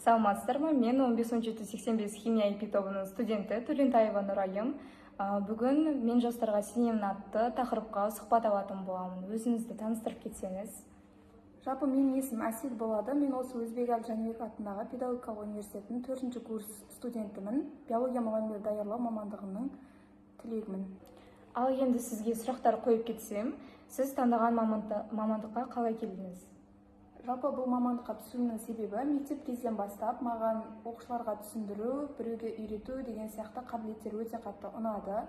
Саламатсыздарбы? Мен 15-85 химия IP тобунун студенти Төлентаева Нурайым. Бүгүн мен жастарга сенемин атты тақырыпқа сұхбат алатын боламын. Өзүңүздү тааныштырып кетсеңиз. Жалпы менин есімім Асил болады. Мен осы Өзбекәлі Жәнібек атындағы педагогикалық университеттің 4-ші курс студентімін. Биология мұғалімдерін даярлау мамандығының түлегімін. Ал енді сізге сұрақтар қойып кетсем, сіз таңдаған мамандыққа қалай келдіңіз? Жалпы бұл мамандыққа түсуімнің себебі мектеп кезден бастап маған оқушыларға түсіндіру, біреуге үйрету деген сияқты қабілеттер өте қатты ұнады.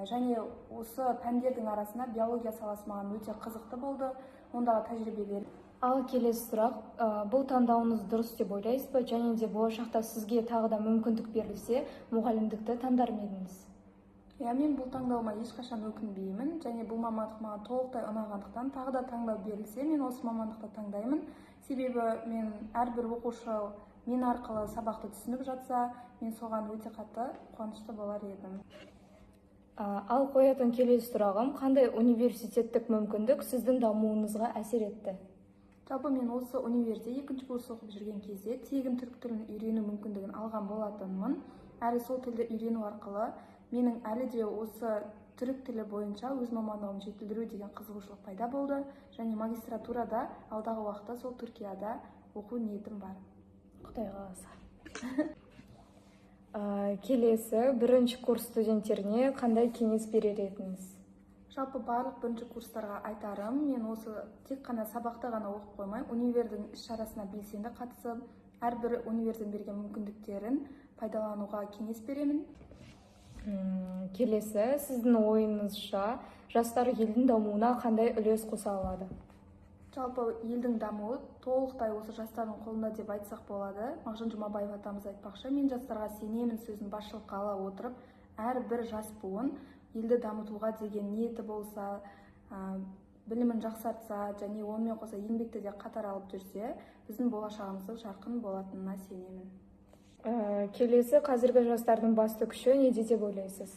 Және осы пәндердің арасында биология саласы маған өте қызықты болды. Ондағы тәжірибелер. Ал келесі сұрақ, бұл таңдауыңыз дұрыс деп ойлайсыз ба? Және де болашақта сізге тағы да мүмкіндік берілсе, мұғалімдікті таңдар ма едіңіз? Мен бұл таңдауыма ешқашан өкінбеймін, және бұл мамандық маған толықтай ұнағандықтан тағы да таңдау берілсе, мен осы мамандықты таңдаймын. Себебі мен әрбір оқушы мен арқылы сабақты түсініп жатса, мен соған өте қатты қуанышты болар едім. Ал қоятын келесі сұрағым, қандай университеттік мүмкіндік сіздің дамуыңызға әсер етті? Жалпы мен осы универде 2-ші курс оқып жүрген кезде тегін түрік тілін үйрену мүмкіндігін алған болатынмын. Әрі сол тілді үйрену арқылы менің әлі де осы түрік тілі бойынша өз мамандығымды жетілдіру деген қызығушылық пайда болды. Және магистратурада алдағы уақытта сол Түркияда оқу ниетім бар. Құдай қаласа. Келесі, 1-ші курс студенттеріне қандай кеңес берер едіңіз? Жалпы барлық 1-ші курстарға айтарым, мен осы тек қана сабақты ғана оқып қоймай, универдің іс-шарасына белсенді қатысып, әрбір универдің берген мүмкіндіктерін пайдалануға кеңес беремін. Келесі, сіздің ойыңызша жастар елдің дамуына қандай үлес қоса алады? Жалпы елдің дамуы толықтай осы жастардың қолында деп айтсақ болады. Мағжан Жұмабаев атамыз айтпақшы, мен жастарға сенемін сөзін басшылыққа ала отырып, әрбір жас буын елді дамытуға деген ниеті болса, білімін жақсартса, және онымен қоса еңбекті де қатар алып жүрсе, біздің болашағымыздың жарқын болатынына сенемін. Келесі, қазіргі жастардың басты күші неде деп ойлайсыз?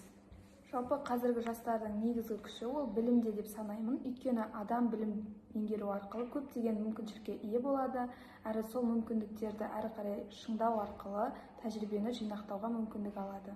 Жалпы қазіргі жастардың негізгі күші ол білімде деп санаймын. Өйткені адам білім меңгеру арқылы көптеген мүмкіншілікке ие болады, әрі сол мүмкіндіктерді әрі қарай шыңдау арқылы тәжірибені жинақтауға мүмкіндік алады.